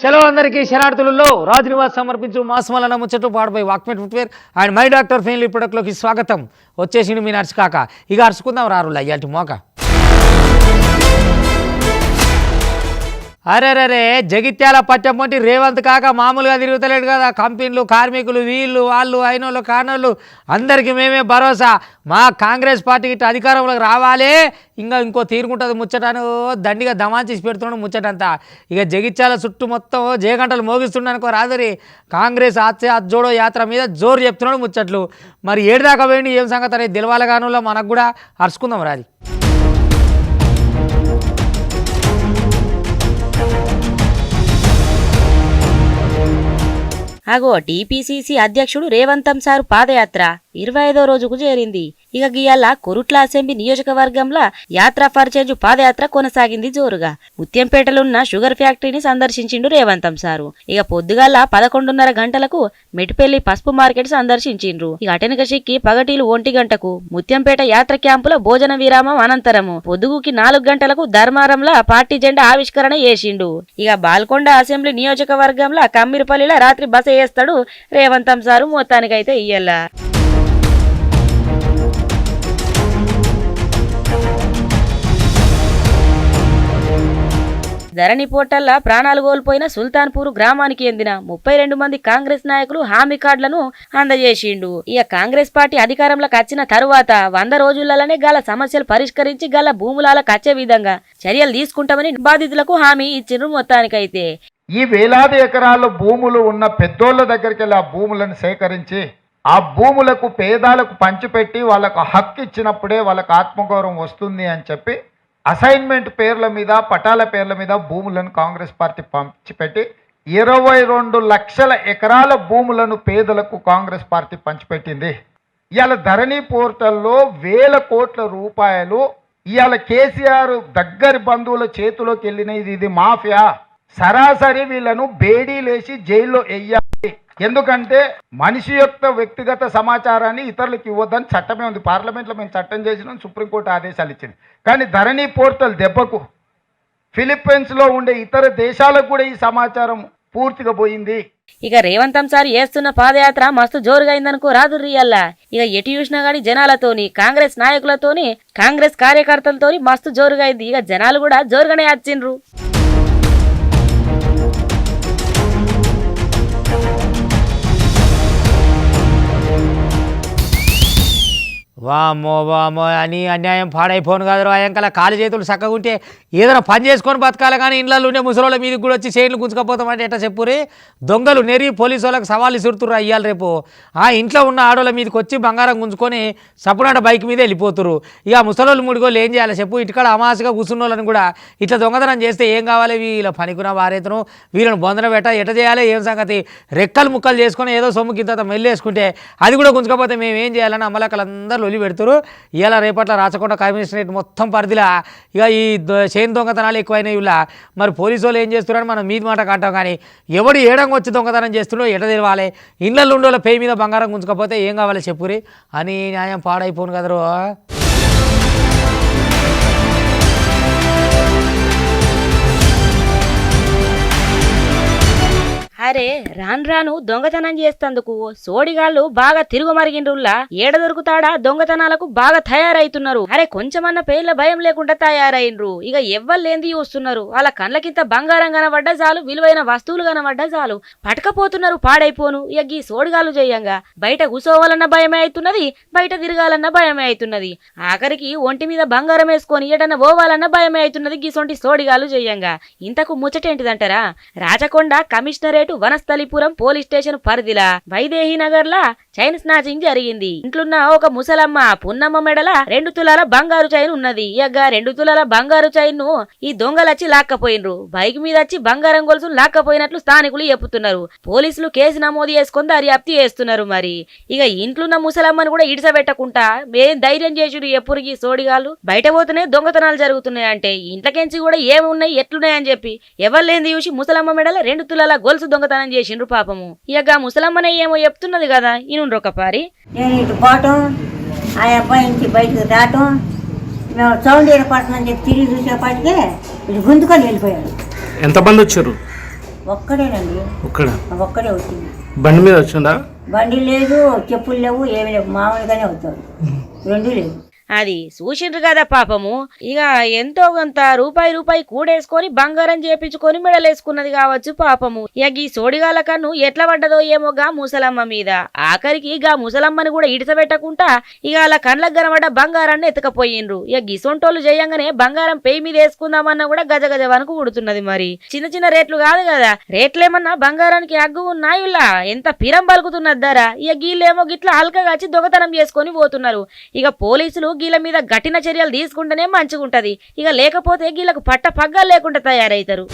చలో అందరికీ శరణార్థులలో రాజ్ నివాస్ సమర్పించు మాస్మలన ముచ్చట్లు పాడబోయి Walkmate footwear and my doctor ఫెయిన్లీ ప్రొడక్ట్లోకి స్వాగతం. వచ్చేసిండు మీ నర్సు కాక. ఇక అరుచుకుందాం రారులా ఇయాటి మోక. అరే జగిత్యాల పట్టెంపొంటి రేవంత్ కాక మామూలుగా తిరుగుతలేడు కదా. కంపెనీలు కార్మికులు వీళ్ళు వాళ్ళు అయినోళ్ళు కానోళ్ళు అందరికీ మేమే భరోసా. మా కాంగ్రెస్ పార్టీకి ఇట్లా అధికారంలోకి రావాలే ఇంకో తీరుకుంటుంది ముచ్చటను దండిగా దమాంచేసి పెడుతున్నాడు ముచ్చటంతా. ఇక జగిత్యాల చుట్టూ మొత్తం జయగంటలు మోగిస్తుండనుకో రాదరి. కాంగ్రెస్ జోడో యాత్ర మీద జోరు చెప్తున్నాడు ముచ్చట్లు. మరి ఏడు దాకా పోయింది ఏం సంగతి అనేది తెలవాలి కానులో మనకు కూడా అరుచుకుందాం రాది. అగో టీపీసీసీ అధ్యక్షుడు రేవంత్ సారు పాదయాత్ర 25వ రోజుకు చేరింది. ఇక గియాల కొరుట్ల అసెంబ్లీ నియోజకవర్గంలో యాత్ర ఫర్ చేంజ్ పాదయాత్ర కొనసాగింది జోరుగా. ముత్యంపేటలున్న షుగర్ ఫ్యాక్టరీని సందర్శించిండు రేవంత్ సారు. ఇక పొద్దుగాల 11:30 గంటలకు మెట్టిపల్లి పసుపు మార్కెట్ సందర్శించిండ్రు. ఇక అటెనక చిక్కి పగటీలు 1 గంటకు ముత్యంపేట యాత్ర క్యాంపులో భోజన విరామం అనంతరము పొద్దుగుకి 4 గంటలకు ధర్మారంలో పార్టీ జెండా ఆవిష్కరణ చేసిండు. ఇక బాల్కొండ అసెంబ్లీ నియోజకవర్గంలో కమ్మిరిపల్లిలో రాత్రి బస చేస్తాడు రేవంత్ సారు. మొత్తానికైతే ఇయ్యాల ధరణి పోర్టల్లా ప్రాణాలు కోల్పోయిన సుల్తాన్పూర్ గ్రామానికి చెందిన 32 మంది కాంగ్రెస్ నాయకులు హామీ కార్డులను అందజేసిండు. ఇక కాంగ్రెస్ పార్టీ అధికారంలోకి వచ్చిన తరువాత 100 రోజులలోనే గల సమస్యలు పరిష్కరించి గల భూములకు వచ్చే విధంగా చర్యలు తీసుకుంటామని బాధితులకు హామీ ఇచ్చిండ్రు. మొత్తానికైతే ఈ వేలాది ఎకరాల భూములు ఉన్న పెద్దోళ్ళ దగ్గరికి వెళ్ళి ఆ భూములను సేకరించి ఆ భూములకు పేదాలకు పంచిపెట్టి వాళ్ళకు హక్కు ఇచ్చినప్పుడే వాళ్ళకు ఆత్మగౌరవం వస్తుంది అని చెప్పి అసైన్మెంట్ పేర్ల మీద పటాల పేర్ల మీద భూములను కాంగ్రెస్ పార్టీ పంచిపెట్టి 22 లక్షల ఎకరాల భూములను పేదలకు కాంగ్రెస్ పార్టీ పంచిపెట్టింది. ఇవాళ ధరణి పోర్టల్లో వేల కోట్ల రూపాయలు ఇవాళ కేసీఆర్ దగ్గరి బంధువుల చేతిలోకి వెళ్ళినది. ఇది మాఫియా. సరాసరి వీళ్ళను బేడీలేసి జైల్లో వెయ్యాలి. ఎందుకంటే మనిషి యొక్క వ్యక్తిగత సమాచారాన్ని ఇతరులకు ఇవ్వద్దని చట్టమే ఉంది. పార్లమెంట్లో మేము చట్టం చేసినాం, సుప్రీంకోర్టు ఆదేశాలు ఇచ్చింది. కానీ ధరణి పోర్టల్ దెబ్బకు ఫిలిప్పీన్స్లో ఉండే ఇతర దేశాలకు కూడా ఈ సమాచారం పూర్తిగా పోయింది. ఇక రేవంత్ సార్ చేస్తున్న పాదయాత్ర మస్తు జోరుగా అయిందనుకో రాదు రియల్లా. ఇక ఎటు చూసినా గానీ జనాలతోని కాంగ్రెస్ నాయకులతోని కాంగ్రెస్ కార్యకర్తలతోని మస్తు జోరుగా అయింది. ఇక జనాలు కూడా జోరుగానే వచ్చిండ్రు. వామో అని అన్యాయం పాడైపోను కాదు. అయంకల కాలు చేతులు చక్కగా ఉంటే ఏదైనా పని చేసుకొని బతకాలి. కానీ ఇండ్లలో ఉండే ముసలోళ్ళ మీదకి కూడా వచ్చి చైన్లు గుంజుకపోతామంటే ఎట్లా చెప్పురే. దొంగలు నెరి పోలీసు వాళ్ళకి సవాళ్ళు ఇసురుతుర్రు అయ్యాలి రేపు. ఆ ఇంట్లో ఉన్న ఆడోళ్ళ మీదకి వచ్చి బంగారం గుంజుకొని సప్పునాట బైక్ మీద వెళ్ళిపోతురు. ఇక ముసలోళ్ళు ముడిగోళ్ళు ఏం చేయాలి చెప్పు. ఇటుకాడ అమాసగా కూర్చున్న వాళ్ళని కూడా ఇట్లా దొంగతనం చేస్తే ఏం కావాలి. వీళ్ళ పనికున్న వారేతను వీళ్ళని బొందన పెట్ట ఎట్ట చేయాలి ఏం సంగతి. రెక్కలు ముక్కలు చేసుకొని ఏదో సొమ్ము కింద మెల్లేసుకుంటే అది కూడా గుంజుకపోతే మేము ఏం చేయాలని అమ్మలక్కలందరూ లొలి పెడతారు. ఇలా రేపట్ల రాచకొండ కమిషనరేట్ మొత్తం పరిధిలా ఇక ఈ చైన్ దొంగతనాలు ఎక్కువైనాయి. ఇలా మరి పోలీసు వాళ్ళు ఏం చేస్తున్నారని మనం మీది మాట కాంటాం. కానీ ఎవడు ఏడంగా వచ్చి దొంగతనం చేస్తున్నాడో ఎట తెలవాలి. ఇళ్ళల్లో ఉండోళ్ళ పేయి మీద బంగారం గుంజుకపోతే ఏం కావాలి చెప్పురి అని న్యాయం పాడైపోను కదరు. అరే రాను దొంగతనం చేస్తందుకు సోడిగాళ్ళు బాగా తిరుగుమరిగిండ్రుల్లా. ఏడ దొరుకుతాడా దొంగతనాలకు బాగా తయారైతున్నారు. అరే కొంచెమన్న పేర్ల భయం లేకుండా తయారైండ్రు. ఇక ఎవ్వలేంది చూస్తున్నారు. వాళ్ళ కళ్ళకింత బంగారం కనబడ్డా చాలు, విలువైన వస్తువులు కనబడ్డా చాలు పట్టుకపోతున్నారు. పాడైపోను ఇక ఈ సోడిగాళ్ళు చేయంగా బయట కూసోవాలన్న భయమే అవుతున్నది, బయట తిరగాలన్న భయమే అవుతున్నది. ఆఖరికి ఒంటి మీద బంగారం వేసుకొని ఎటన్నా పోవాలన్న భయమే అవుతున్నది గీసొంటి సోడిగాళ్ళు చేయంగా. ఇంతకు ముచ్చటేంటిదంటారా? Rachakonda commissionerate Vanasthalipuram police station పరిధిలా వైదేహి నగర్ లా చైన్ స్నాచింగ్ జరిగింది. ఇంట్లున్న ఒక ముసలమ్మ పున్నమ్మ మెడల 2 తులాల బంగారు చైన్ ఉన్నది. ఇక 2 తులాల బంగారు చైన్ ను ఈ దొంగలచ్చి లాక్కపోయినరు. బైక్ మీద వచ్చి బంగారం గొలుసులు లాక్కపోయినట్లు స్థానికులు చెప్పుతున్నారు. పోలీసులు కేసు నమోదు చేసుకుని దర్యాప్తు చేస్తున్నారు. మరి ఇక ఇంట్లున్న ముసలమ్మను కూడా ఇడిసబెట్టకుండా మేం ధైర్యం చేసుడు ఎప్పుడుకి సోడిగాళ్ళు బయట పోతేనే దొంగతనాలు జరుగుతున్నాయి అంటే ఇంట్లకెంచి కూడా ఏమున్నాయి ఎట్లున్నాయని చెప్పి ఎవరిలేంది చూసి ముసలమ్మ మెడల 2 తులాల గొలుసు దొంగతనం చేసిండ్రు పాపము. ఇక ముసలమ్మనే ఏమో చెప్తున్నది కదా ఇనుండ్రు ఒక పారి. నేను ఇటు పోవటం ఆ అబ్బాయి నుంచి బయటకు రావటం మేము సౌండ్ ఏర్పడుతుందని చెప్పి తిరిగి చూసేపాటికే ఇటు గుంజుకొని వెళ్ళిపోయాడు. ఎంతమంది వచ్చారు? ఒక్కడేనండి, ఒక్కడ ఒక్కడే వచ్చింది. బండి మీద వచ్చిందా? బండి లేదు, చెప్పులు లేవు, ఏమి లేవు, మామూలుగానే అవుతాడు, రెండు లేవు. అది చూసిండ్రు కదా పాపము. ఇక ఎంతో కొంత రూపాయి కూడేసుకొని బంగారం చేపించుకొని మెడలేసుకున్నది కావచ్చు పాపము. ఇక ఈ సోడిగాల కన్ను ఎట్లా పడ్డదో ఏమో గా ముసలమ్మ మీద. ఆఖరికి గా ముసలమ్మని కూడా ఇడిసబెట్టకుండా ఇక అలా కండ్లకు కనబడ్డ బంగారాన్ని ఎత్తుకపోయిండ్రు. ఇక గిసొంటోళ్ళు చేయంగానే బంగారం పేయి మీద వేసుకుందామన్నా కూడా గజగజ వరకు ఉడుతున్నది. మరి చిన్న చిన్న రేట్లు కాదు కదా, రేట్లేమన్నా బంగారానికి అగ్గు ఉన్నాయులా, ఎంత పిరం పలుకుతున్నది ధర. ఇక గీళ్ళేమో గిట్లా హల్కగా వచ్చి దొంగతనం చేసుకొని పోతున్నారు. ఇక పోలీసులు గీళ్ళ మీద కఠిన చర్యలు తీసుకుంటేనే మంచిగుంటది. ఇక లేకపోతే గీళ్ళకు పట్ట పగ్గాలు లేకుండా తయారవుతారు.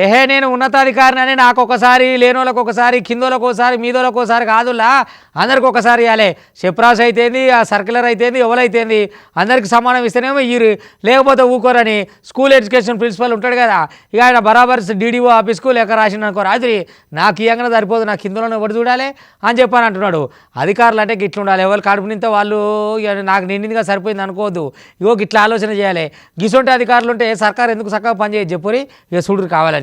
ఏహే నేను ఉన్నతాధికారిని నాకు ఒకసారి, లేనోళ్ళకి ఒకసారి, కిందోళ్ళకి ఒకసారి, మీదోళ్ళకి ఒకసారి కాదులా, అందరికి ఒకసారి ఇవ్వాలి. చెప్రాస్ అయితేంది, ఆ సర్క్యులర్ అయితేంది, ఎవరైతేంది అందరికి సమానం ఇస్తేనేమో ఇరు, లేకపోతే ఊకోరని స్కూల్ ఎడ్యుకేషన్ ప్రిన్సిపల్ ఉంటాడు కదా, ఇక ఆయన బరాబర్ డీడీఓ ఆఫీస్కు లేక రాసిన అనుకో, రాత్రి నాకు ఇవ్వగానే సరిపోదు, నాకు కిందలో ఎవరు చూడాలి అని చెప్పని అంటున్నాడు. అధికారులు అంటే గిట్ల ఉండాలి, ఎవరు కడుపు నింతే వాళ్ళు నాకు నిండిందిగా సరిపోయింది అనుకోవద్దు. ఇగో గిట్లా ఆలోచన చేయాలి. గిసొంటి అధికారులు ఉంటే సర్కారు ఎందుకు చక్కగా పనిచేయదు చెప్పురి. ఇక చూడరు కావాలంటే.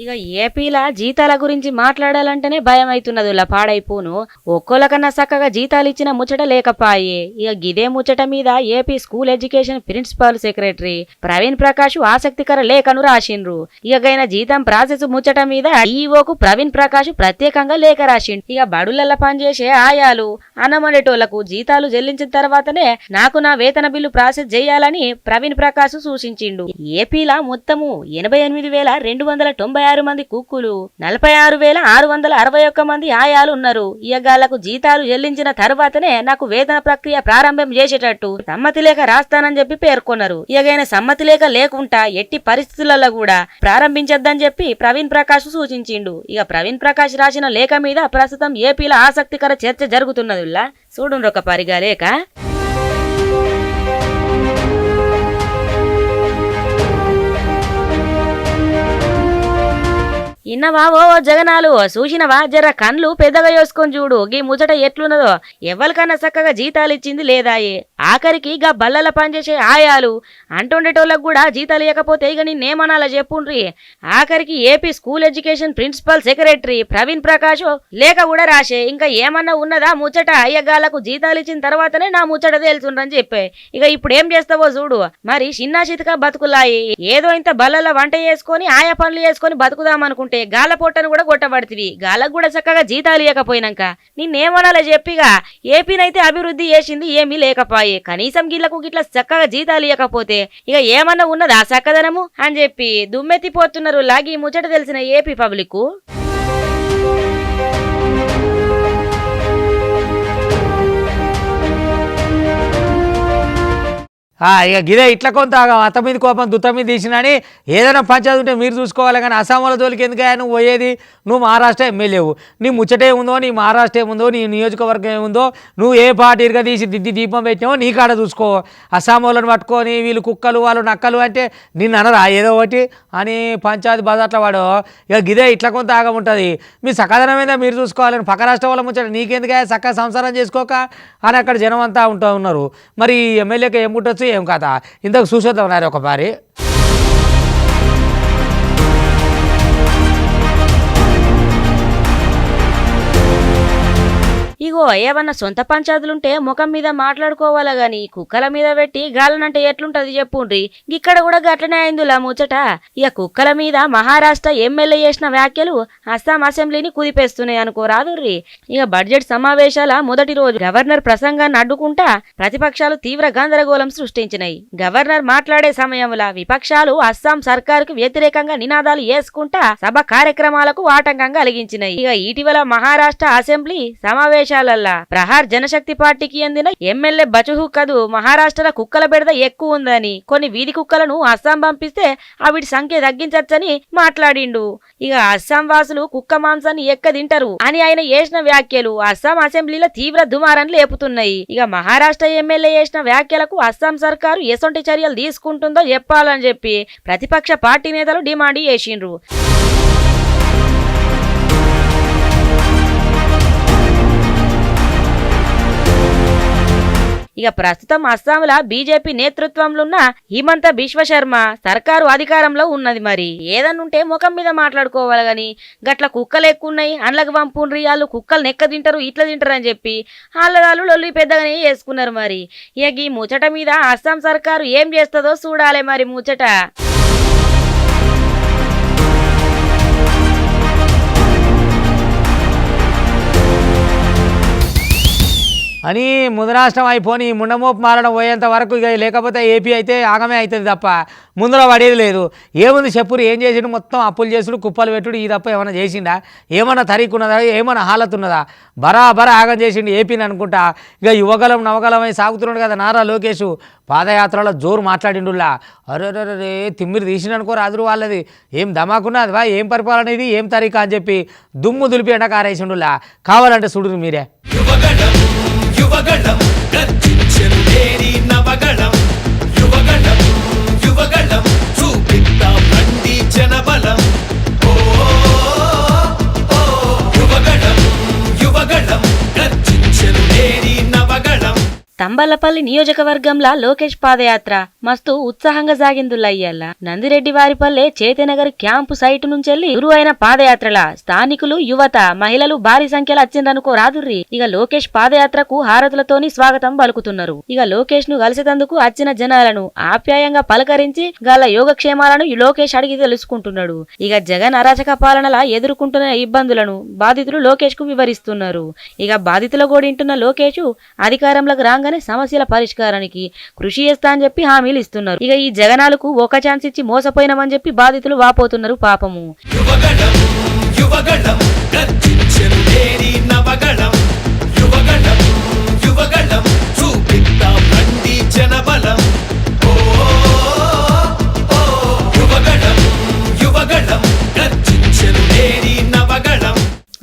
ఇక ఏపీలా జీతాల గురించి మాట్లాడాలంటేనే భయం అవుతున్నది. పాడైపోను ఒక్కోలకన్నా చక్కగా జీతాలు ఇచ్చిన ముచ్చట లేకపాయే. ఇక గిదే ముచ్చట మీద AP school education principal secretary Praveen Prakash ఆసక్తికర లేఖను రాసిండ్రు. ఇక గైన జీతం ప్రాసెస్ ముచ్చట మీద ఈఓకు ప్రవీణ్ ప్రకాష్ ప్రత్యేకంగా లేఖ రాసిండు. ఇక బడులల్ల పనిచేసే ఆయాలు అన్నమనేటోళ్లకు జీతాలు చెల్లించిన తర్వాతనే నాకు నా వేతన బిల్లు ప్రాసెస్ చేయాలని ప్రవీణ్ ప్రకాష్ సూచించిండు. ఏపీలా మొత్తము 88,296 మంది కుక్కులు, 46,661 మంది ఆయాలు ఉన్నారు. ఇయగాళ్లకు జీతాలు చెల్లించిన తర్వాతనే నాకు వేతన ప్రక్రియ ప్రారంభం చేసేటట్టు సమ్మతి లేఖ రాస్తానని చెప్పి పేర్కొన్నారు. ఇయగైన సమ్మతి లేఖ లేకుండా ఎట్టి పరిస్థితులలో కూడా ప్రారంభించొద్దని చెప్పి ప్రవీణ్ ప్రకాష్ సూచించిండు. ఇక ప్రవీణ్ ప్రకాష్ రాసిన లేఖ మీద ప్రస్తుతం ఏపీలో ఆసక్తికర చర్చ జరుగుతున్నది. చూడుండ్రు ఒక పరిగా లేఖ. ఇన్నవా ఓ జగనాలు, చూసినవా జర కండ్లు పెద్దగా వేసుకొని చూడు, గీ ముచ్చట ఎట్లున్నదో. ఎవరికన్నా చక్కగా జీతాలు ఇచ్చింది లేదాయే. ఆఖరికి గా బల్లల పనిచేసే ఆయాలు అంటుండేటోళ్ళకు కూడా జీతాలు ఇవ్వకపోతే ఇక నిన్నేమనాలా చెప్పుండ్రి. ఆఖరికి AP school education principal secretary Praveen Prakash లేఖ కూడా రాసే. ఇంకా ఏమన్నా ఉన్నదా ముచ్చట, అయ్యగాళ్లకు జీతాలు ఇచ్చిన తర్వాతనే నా ముచ్చట తెలుసుండ్రని చెప్పే. ఇక ఇప్పుడు ఏం చేస్తావో చూడు. మరి చిన్న చితక బతుకులాయి, ఏదో ఇంత బల్లల వంట చేసుకొని ఆయా పనులు చేసుకొని బతుకుదామనుకుంటే గాల పొట్టను కూడా కొట్టబడుతుంది. గాలకు కూడా చక్కగా జీతాలు ఇవ్వకపోయినాక నిన్నేమనాలో చెప్పిగా. ఏపీనైతే అభివృద్ధి చేసింది ఏమీ లేకపాయే, కనీసం గిళ్లకు గిట్ల చక్కగా జీతాలు ఇవ్వకపోతే ఇక ఏమన్నా ఉన్నదా చక్కదనము అని చెప్పి దుమ్మెత్తిపోతున్నారు. లాగి ముచ్చట తెలిసిన ఏపీ పబ్లిక్. ఇక గిదే ఇట్లా కొంత అత్త మీద కోపం దుత్త మీద తీసినని ఏదైనా పంచాయతీ ఉంటే మీరు చూసుకోవాలి. కానీ అస్సాంలో తోలికి ఎందుకయ్యా నువ్వు పోయేది? నువ్వు మహారాష్ట్ర ఎమ్మెల్యేవు, నీ ముచ్చట ఏముందో, నీ మహారాష్ట్ర ఏముందో, నీ నియోజకవర్గం ఏముందో, నువ్వు ఏ పార్టీ ఇరుగా తీసి దిద్ది దీపం పెట్టినావో నీ కాడ చూసుకో. అస్సాం వాళ్ళని పట్టుకొని వీళ్ళు కుక్కలు వాళ్ళు నక్కలు అంటే నిన్ను అనరా ఏదో ఒకటి అని పంచాయతీ బజార్లో వాడు. ఇక గిదే ఇట్లా కొంత ఆగం ఉంటుంది. మీ సకాదనం మీద మీరు చూసుకోవాలని పక్క రాష్ట్రం వాళ్ళ ముచ్చట నీకెందుకే చక్కగా సంసారం చేసుకోక అని అక్కడ జనం అంతా ఉన్నారు. మరి ఎమ్మెల్యేకి ఏం పుట్టొచ్చు ఏం కదా ఇంతకు చూసేద్దాం ఒక పారి. ఇగో ఏమన్నా సొంత పంచాయతీలుంటే ముఖం మీద మాట్లాడుకోవాలా గాని కుక్కల మీద పెట్టి గాలనంటే ఎట్లుంటది చెప్పుండ్రి. ఇక్కడ కూడా గట్లనే అయిందిలా ముచ్చట. ఇక కుక్కల మీద మహారాష్ట్ర ఎమ్మెల్యే చేసిన వ్యాఖ్యలు అస్సాం అసెంబ్లీని కుదిపేస్తున్నాయి అనుకోరాదుర్రి. ఇక బడ్జెట్ సమావేశాల మొదటి రోజు గవర్నర్ ప్రసంగాన్ని అడ్డుకుంటా ప్రతిపక్షాలు తీవ్ర గందరగోళం సృష్టించినాయి. గవర్నర్ మాట్లాడే సమయంలో విపక్షాలు అస్సాం సర్కారుకు వ్యతిరేకంగా నినాదాలు వేసుకుంటా సభ కార్యక్రమాలకు ఆటంకం కలిగించినాయి. ఇక ఇటీవల మహారాష్ట్ర అసెంబ్లీ సమావేశం సమావేశాలల్లా ప్రహార్ జనశక్తి పార్టీకి చెందిన ఎమ్మెల్యే బచుహు కదు మహారాష్ట్రలో కుక్కల బెడద ఎక్కువ ఉందని కొన్ని వీధి కుక్కలను అస్సాం పంపిస్తే అవిటి సంఖ్య తగ్గించచ్చని మాట్లాడిండు. ఇక అస్సాం వాసులు కుక్క మాంసాన్ని ఎక్క తింటారు అని ఆయన చేసిన వ్యాఖ్యలు అస్సాం అసెంబ్లీలో తీవ్ర దుమారం లేపుతున్నాయి. ఇక మహారాష్ట్ర ఎమ్మెల్యే చేసిన వ్యాఖ్యలకు అస్సాం సర్కారు ఎసొంటి చర్యలు తీసుకుంటుందో చెప్పాలని చెప్పి ప్రతిపక్ష పార్టీ నేతలు డిమాండ్ చేసిండ్రు. ఇక ప్రస్తుతం అస్సాంలో బీజేపీ నేతృత్వంలో ఉన్న హిమంత బిశ్వ శర్మ సర్కారు అధికారంలో ఉన్నది. మరి ఏదన్నుంటే ముఖం మీద మాట్లాడుకోవాలి గాని గట్ల కుక్కలు ఎక్కున్నాయి అండ్లకు పంపుండ్రి వాళ్ళు కుక్కలు నెక్క తింటారు ఇట్లా తింటారు అని చెప్పి వాళ్ళదాళ్ళు లొల్లి పెద్దగానే చేసుకున్నారు. మరి ఇక ఈ ముచ్చట మీద అస్సాం సర్కారు ఏం చేస్తుందో చూడాలి. మరి ముచ్చట అని ముందరాష్ట్రం అయిపోయి ముండమోపు మారడం పోయేంత వరకు ఇక లేకపోతే ఏపీ అయితే ఆగమే అవుతుంది తప్ప ముందర పడేది లేదు. ఏముంది చెప్పురు ఏం చేసిండు మొత్తం అప్పులు చేసుడు కుప్పలు పెట్టుడు ఈ తప్ప ఏమైనా చేసిండా ఏమన్నా తరీకున్నదా ఏమన్నా హాలత్ ఉన్నదా బరాబరా ఆగం చేసిండు ఏపీని అనుకుంటా. ఇక యువగలం నవగలమై సాగుతున్నాడు కదా నారా లోకేష్ పాదయాత్రలో జోరు మాట్లాడిండులా అరే తిమ్మిరి తీసిననుకో రాదురు వాళ్ళది ఏం దమాకున్నది వా ఏం పరిపాలన ఇది ఏం తరీకా అని చెప్పి దుమ్ము దులిపి ఎండకారేసిండులా. కావాలంటే చూడురు మీరే. యువగళం గర్జించెను నేరి నవగళం యువగళం యువగళం చూపిద్దాం రండి జనబలం ఓ యువగళం యువగళం గర్జించెను నేరి నవగళం. తంబలపల్లి నియోజకవర్గంలో లోకేష్ పాదయాత్ర మస్తు ఉత్సాహంగా సాగిందులయ్యాల. నందిరెడ్డి వారిపల్లె చేతనగర్ క్యాంపు సైటు నుంచెల్లి గురు అయిన పాదయాత్రల స్థానికులు యువత మహిళలు భారీ సంఖ్యలో వచ్చిందనుకో రాదుర్రి. ఇక లోకేష్ పాదయాత్రకు హారతులతోని స్వాగతం పలుకుతున్నారు. ఇక లోకేష్ ను కలిసేందుకు వచ్చిన జనాలను ఆప్యాయంగా పలకరించి గల యోగక్షేమాలను లోకేష్ అడిగి తెలుసుకుంటున్నాడు. ఇక జగన్ అరాచక పాలనలా ఎదుర్కొంటున్న ఇబ్బందులను బాధితులు లోకేష్ కు వివరిస్తున్నారు. ఇక బాధితుల గోడింటున్న లోకేష్ అధికారంలోకి రాగా సమస్యల పరిష్కారానికి కృషి చేస్తా అని చెప్పి హామీలు ఇస్తున్నారు. ఇక ఈ జగనాలకు ఒక ఛాన్స్ ఇచ్చి మోసపోయినామని చెప్పి బాధితులు వాపోతున్నారు పాపము. యువగళం యువగళం గర్జించెను నేరి నవగళం యువగళం యువగళం చూపిద్దాం రండి జనబలం ఓ యువగళం యువగళం గర్జించెను నేరి నవగళం.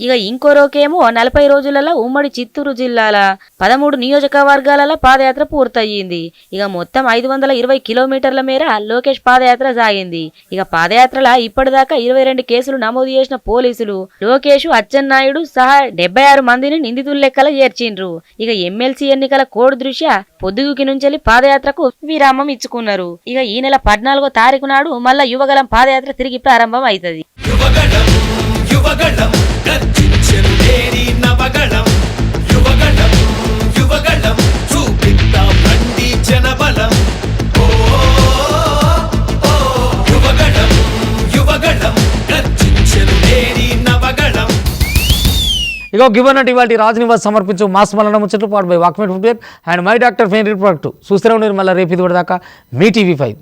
ఇక ఇంకో రోకేమో 40 రోజులలో ఉమ్మడి చిత్తూరు జిల్లాల 13 నియోజకవర్గాలలో పాదయాత్ర పూర్తయింది. ఇక మొత్తం 520 కిలోమీటర్ల మేర లోకేష్ పాదయాత్ర సాగింది. ఇక పాదయాత్రలో ఇప్పటిదాకా 22 కేసులు నమోదు చేసిన పోలీసులు లోకేష్ అచ్చెన్నాయుడు సహా 76 మందిని నిందితుల లెక్కల చేర్చిండ్రు. ఇక ఎమ్మెల్సీ ఎన్నికల కోడ్ దృష్ట్యా పొద్దుగుకి నుంచి పాదయాత్రకు విరామం ఇచ్చుకున్నారు. ఇక ఈ నెల 14వ తారీఖు నాడు మళ్ళా యువగలం పాదయాత్ర తిరిగి ప్రారంభం అవుతుంది. యువగళం గర్జించెను నేరి నవగళం యువగళం యువగళం చూపిద్దాం రండి జనబలం ఓ యువగళం యువగళం గర్జించెను నేరి నవగళం. ఇగో గివన్నట్టు ఇవాళ రాజు నివాస్ సమర్పించు మాస్ మలన ముచ్చట్లు పాటు by వాక్మెట్ footwear and my doctor pain product చూస్తూనే ఉన్నారు. మళ్ళీ రేపు ఇది దాకా మీ TV5.